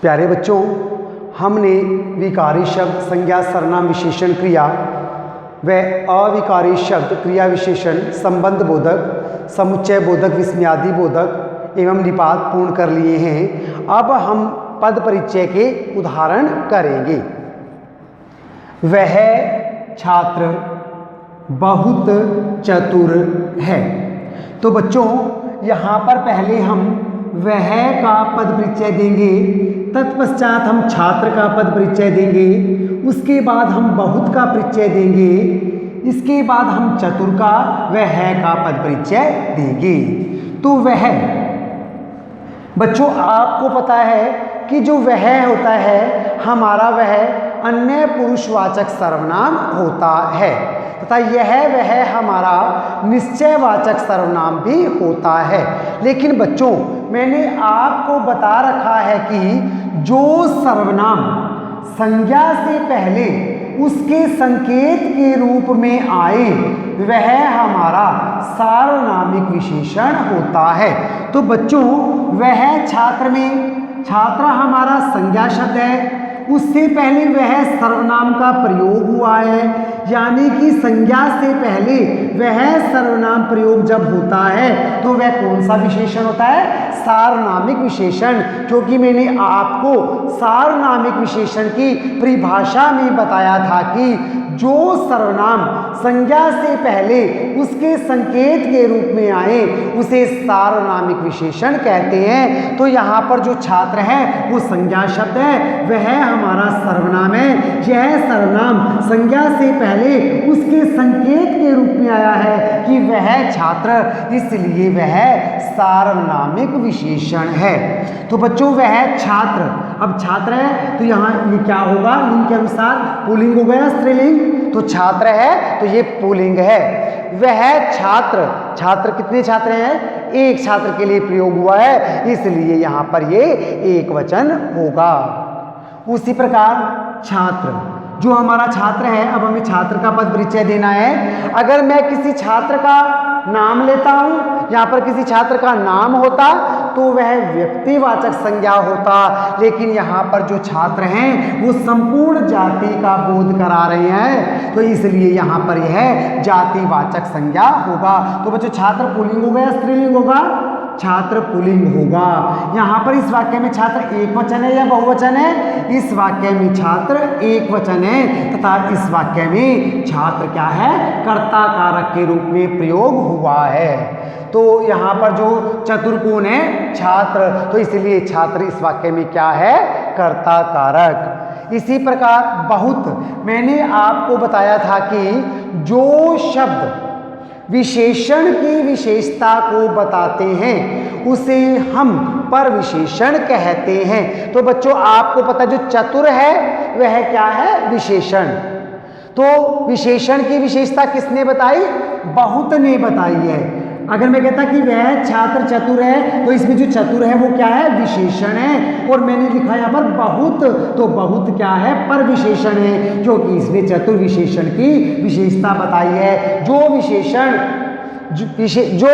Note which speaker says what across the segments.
Speaker 1: प्यारे बच्चों, हमने विकारी शब्द, संज्ञा, सर्वनाम, विशेषण, क्रिया व अविकारी शब्द, क्रिया विशेषण, संबंध बोधक, समुच्चय बोधक, विस्मयादि बोधक एवं निपात पूर्ण कर लिए हैं। अब हम पद परिचय के उदाहरण करेंगे। वह छात्र बहुत चतुर है। तो बच्चों, यहाँ पर पहले हम वह का पद परिचय देंगे, तत्पश्चात हम छात्र का पद परिचय देंगे, उसके बाद हम बहुत का परिचय देंगे, इसके बाद हम चतुर का वह का पद परिचय देंगे। तो वह बच्चों, आपको पता है कि जो वह होता है हमारा, वह अन्य पुरुषवाचक सर्वनाम होता है तथा यह वह हमारा निश्चयवाचक सर्वनाम भी होता है। लेकिन बच्चों, मैंने आपको बता रखा है कि जो सर्वनाम संज्ञा से पहले उसके संकेत के रूप में आए वह हमारा सार्वनामिक विशेषण होता है। तो बच्चों, वह छात्र में छात्र हमारा संज्ञा शब्द है, उससे पहले वह सर्वनाम का प्रयोग हुआ है, यानी कि संज्ञा से पहले वह सर्वनाम प्रयोग जब होता है तो वह कौन सा विशेषण होता है? सार्वनामिक विशेषण। क्योंकि मैंने आपको सार्वनामिक विशेषण की परिभाषा में बताया था कि जो सर्वनाम संज्ञा से पहले उसके संकेत के रूप में आए उसे सार्वनामिक विशेषण कहते हैं। तो यहाँ पर जो छात्र है वो संज्ञा शब्द है, वह हमारा सर्वनाम है। यह सर्वनाम संज्ञा से पहले उसके संकेत के रूप में आया है कि वह छात्र, इसलिए वह सार्वनामिक विशेषण है। तो बच्चों, वह छात्र, अब छात्र है तो यहाँ ये क्या होगा? लिंग के अनुसार पुल्लिंग हो गया, स्त्रीलिंग। तो छात्र है तो ये पुल्लिंग है। वह छात्र, छात्र कितने छात्र हैं? एक छात्र के लिए प्रयोग हुआ है, इसलिए यहाँ पर ये एक वचन होगा। उसी प्रकार छात्र, जो हमारा छात्र है, अब हमें छात्र का पद परिचय देना है। अगर मैं किसी छात्र का नाम लेता हूं, यहाँ पर किसी छात्र का नाम होता तो वह व्यक्तिवाचक संज्ञा होता, लेकिन यहाँ पर जो छात्र हैं वो संपूर्ण जाति का बोध करा रहे हैं, तो इसलिए यहाँ पर यह जातिवाचक संज्ञा होगा। तो बच्चों, छात्र पुल्लिंग हो गया, स्त्रीलिंग होगा? छात्र पुल्लिंग होगा। यहाँ पर इस वाक्य में छात्र एक वचन है या बहुवचन है? इस वाक्य में छात्र एक वचन है तथा इस वाक्य में छात्र क्या है? कर्ता कारक के रूप में प्रयोग हुआ है। तो यहाँ पर जो चतुर कौन है? छात्र। तो इसलिए छात्र इस वाक्य में क्या है? कर्ता कारक। इसी प्रकार बहुत, मैंने आपको बताया था कि जो शब्द विशेषण की विशेषता को बताते हैं उसे हम पर विशेषण कहते हैं। तो बच्चों, आपको पता, जो चतुर है वह क्या है? विशेषण। तो विशेषण की विशेषता किसने बताई? बहुत ने बताई है। अगर मैं कहता कि वह छात्र चतुर है तो इसमें जो चतुर है वो क्या है? विशेषण है। और मैंने लिखा यहाँ पर बहुत, तो बहुत क्या है? पर विशेषण है, क्योंकि इसने चतुर विशेषण की विशेषता बताई है। जो विशेषण, जो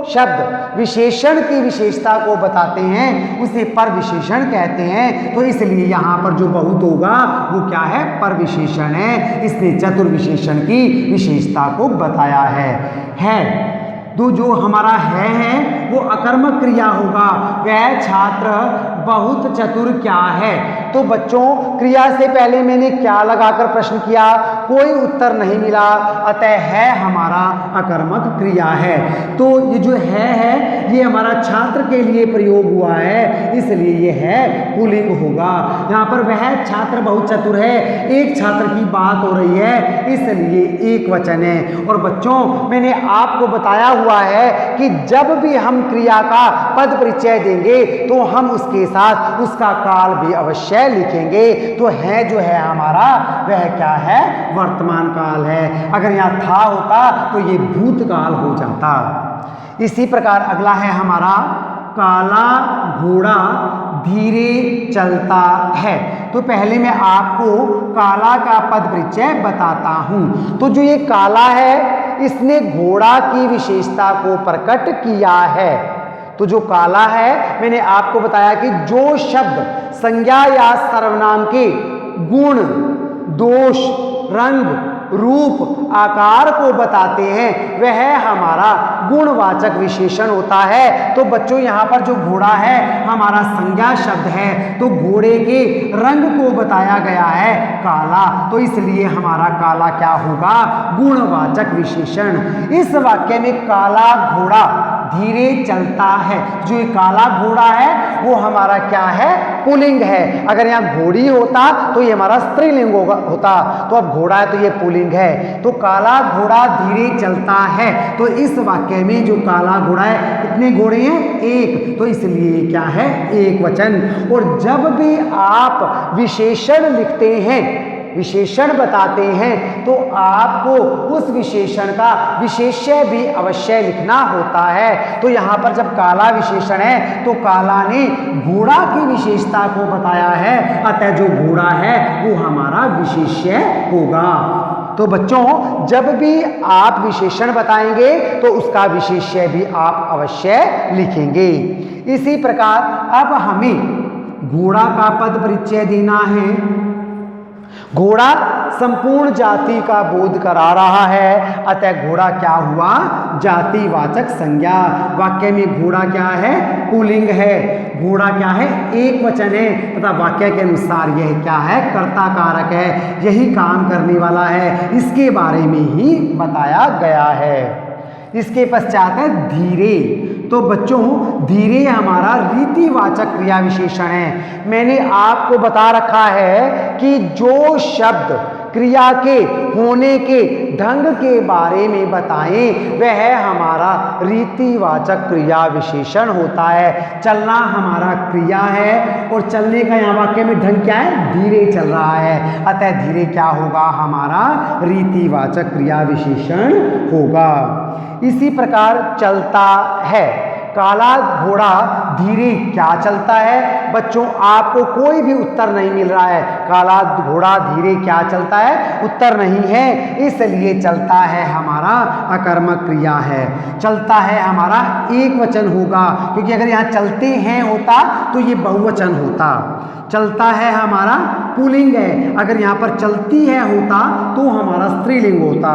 Speaker 1: शब्द विशेषण की विशेषता को बताते हैं उसे पर विशेषण कहते हैं। तो इसलिए यहाँ पर जो बहुत होगा वो क्या है? पर विशेषण है। इसने चतुर विशेषण की विशेषता को बताया है। तो जो हमारा है वो अकर्मक क्रिया होगा। वह छात्र बहुत चतुर क्या है? तो बच्चों, क्रिया से पहले मैंने क्या लगाकर प्रश्न किया? कोई उत्तर नहीं मिला, अतः है हमारा अकर्मक क्रिया है। तो ये जो है ये हमारा छात्र के लिए प्रयोग हुआ है, इसलिए ये है पुल्लिंग होगा। यहाँ पर वह छात्र बहुत चतुर है, एक छात्र की बात हो रही है, इसलिए एक वचन है। और बच्चों, मैंने आपको बताया हुआ है कि जब भी हम क्रिया का पद परिचय देंगे तो हम उसके साथ उसका काल भी अवश्य लिखेंगे। तो है जो है हमारा, वह क्या है? वर्तमान काल है। अगर यहाँ था होता तो ये भूतकाल हो जाता। इसी प्रकार अगला है हमारा, काला घोड़ा धीरे चलता है। तो पहले मैं आपको काला का पद परिचय बताता हूं। तो जो ये काला है इसने घोड़ा की विशेषता को प्रकट किया है। तो जो काला है, मैंने आपको बताया कि जो शब्द संज्ञा या सर्वनाम के गुण, दोष, रंग, रूप, आकार को बताते हैं वह हमारा गुणवाचक विशेषण होता है। तो बच्चों यहाँ पर जो घोड़ा है हमारा संज्ञा शब्द है, तो घोड़े के रंग को बताया गया है काला, तो इसलिए हमारा काला क्या होगा, गुणवाचक विशेषण। इस वाक्य में काला घोड़ा धीरे चलता है, जो ये काला घोड़ा है वो हमारा क्या है, पुल्लिंग है। अगर यहाँ घोड़ी होता तो ये हमारा स्त्रीलिंग होता, तो अब घोड़ा है तो ये पुल्लिंग है। तो काला घोड़ा धीरे चलता है, तो इस वाक्य में जो काला घोड़ा है कितने घोड़े हैं, एक, तो इसलिए क्या है, एक वचन। और जब भी आप विशेषण लिखते हैं, विशेषण बताते हैं, तो आपको उस विशेषण का विशेष्य भी अवश्य लिखना होता है। तो यहाँ पर जब काला विशेषण है तो काला ने घोड़ा की विशेषता को बताया है, अतः जो घोड़ा है वो हमारा विशेष्य होगा। तो बच्चों जब भी आप विशेषण बताएंगे तो उसका विशेष्य भी आप अवश्य लिखेंगे। इसी प्रकार अब हमें घोड़ा का पद परिचय देना है। घोड़ा संपूर्ण जाति का बोध करा रहा है, अतः घोड़ा क्या हुआ, जातिवाचक संज्ञा। वाक्य में घोड़ा क्या है, पुल्लिंग है, घोड़ा क्या है, एक वचन है, तथा वाक्य के अनुसार यह क्या है, कर्ता कारक है, यही काम करने वाला है, इसके बारे में ही बताया गया है। इसके पश्चात है धीरे। तो बच्चों धीरे हमारा रीतिवाचक क्रिया विशेषण है। मैंने आपको बता रखा है कि जो शब्द क्रिया के होने के ढंग के बारे में बताएं वह हमारा रीतिवाचक क्रिया विशेषण होता है। चलना हमारा क्रिया है और चलने का यहाँ वाक्य में ढंग क्या है, धीरे चल रहा है, अतः धीरे क्या होगा, हमारा रीतिवाचक क्रिया विशेषण होगा। इसी प्रकार चलता है, काला घोड़ा धीरे क्या चलता है। बच्चों आपको कोई भी उत्तर नहीं मिल रहा है, काला घोड़ा धीरे क्या चलता है, उत्तर नहीं है, इसलिए चलता है हमारा अकर्मक क्रिया है। चलता है हमारा एक वचन होगा, क्योंकि अगर यहाँ चलते हैं होता तो ये बहुवचन होता। चलता है हमारा पुल्लिंग है, अगर यहाँ पर चलती है होता तो हमारा स्त्रीलिंग होता।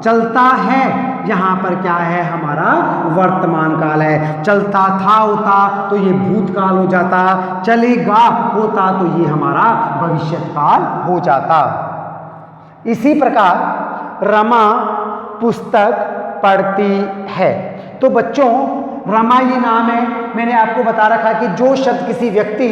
Speaker 1: चलता है यहाँ पर क्या है, हमारा वर्तमान काल है। चलता था होता तो ये भूतकाल हो जाता, चलेगा होता तो ये हमारा भविष्यत काल हो जाता। इसी प्रकार रमा पुस्तक पढ़ती है। तो बच्चों रमा ये नाम है, मैंने आपको बता रखा कि जो शब्द किसी व्यक्ति,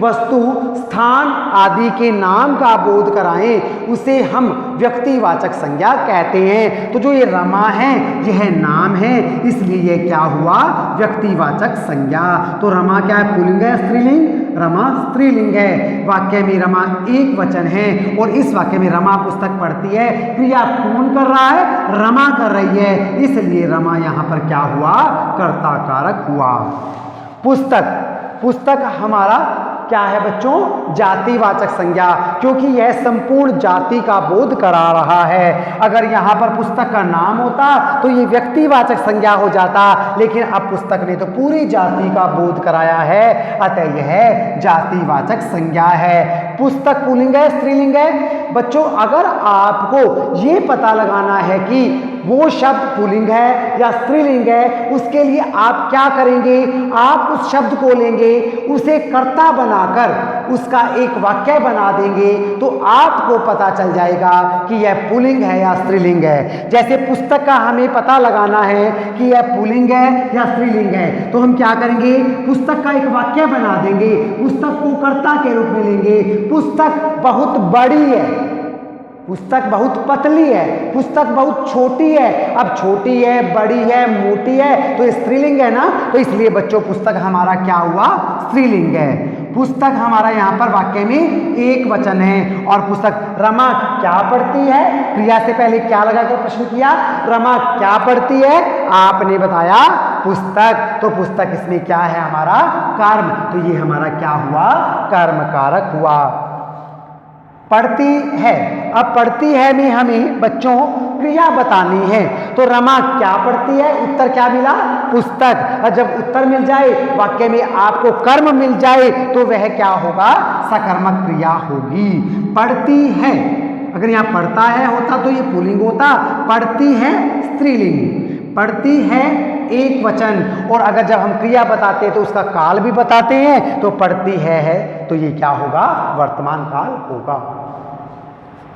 Speaker 1: वस्तु, स्थान आदि के नाम का बोध कराएं उसे हम व्यक्तिवाचक संज्ञा कहते हैं। तो जो ये रमा है यह नाम है, इसलिए यह क्या हुआ, व्यक्तिवाचक संज्ञा। तो रमा क्या है, पुल्लिंग है, स्त्रीलिंग, रमा स्त्रीलिंग है। वाक्य में रमा एक वचन है और इस वाक्य में रमा पुस्तक पढ़ती है, क्रिया कौन कर रहा है, रमा कर रही है, इसलिए रमा यहाँ पर क्या हुआ, कर्ता कारक हुआ। पुस्तक, पुस्तक हमारा क्या है बच्चों, जातिवाचक संज्ञा, क्योंकि यह संपूर्ण जाति का बोध करा रहा है। अगर यहाँ पर पुस्तक का नाम होता तो ये व्यक्तिवाचक संज्ञा हो जाता, लेकिन अब पुस्तक ने तो पूरी जाति का बोध कराया है, अतः यह जातिवाचक संज्ञा है। पुस्तक पुल्लिंग है, स्त्रीलिंग है। बच्चों अगर आपको ये पता लगाना है कि वो शब्द पुल्लिंग है या स्त्रीलिंग है, उसके लिए आप क्या करेंगे, आप उस शब्द को लेंगे, उसे कर्ता बनाकर उसका एक वाक्य बना देंगे, तो आपको पता चल जाएगा कि यह पुल्लिंग है या स्त्रीलिंग है। जैसे पुस्तक का हमें पता लगाना है कि यह पुल्लिंग है या स्त्रीलिंग है, तो हम क्या करेंगे, पुस्तक का एक वाक्य बना देंगे, पुस्तक को कर्ता के रूप में लेंगे। पुस्तक बहुत बड़ी है, पुस्तक बहुत पतली है, पुस्तक बहुत छोटी है। अब छोटी है, बड़ी है, मोटी है, तो ये स्त्रीलिंग है ना, तो इसलिए बच्चों पुस्तक हमारा क्या हुआ, स्त्रीलिंग है। पुस्तक हमारा यहाँ पर वाक्य में एक वचन है। और पुस्तक रमा क्या पढ़ती है, क्रिया से पहले क्या लगाकर प्रश्न किया, रमा क्या पढ़ती है, आपने बताया पुस्तक, तो पुस्तक इसमें क्या है, हमारा कर्म, तो ये हमारा क्या हुआ, कर्म कारक हुआ। पढ़ती है। अब पढ़ती है में हमें बच्चों क्रिया बतानी है, तो रमा क्या पढ़ती है, उत्तर क्या मिला, पुस्तक। और जब उत्तर मिल जाए, वाक्य में आपको कर्म मिल जाए, तो वह क्या होगा, सकर्मक क्रिया होगी। पढ़ती है, अगर यहाँ पढ़ता है होता तो ये पुल्लिंग होता, पढ़ती है स्त्रीलिंग, पढ़ती है एक वचन। और अगर जब हम क्रिया बताते हैं तो उसका काल भी बताते हैं, तो पढ़ती है तो ये क्या होगा, वर्तमान काल होगा।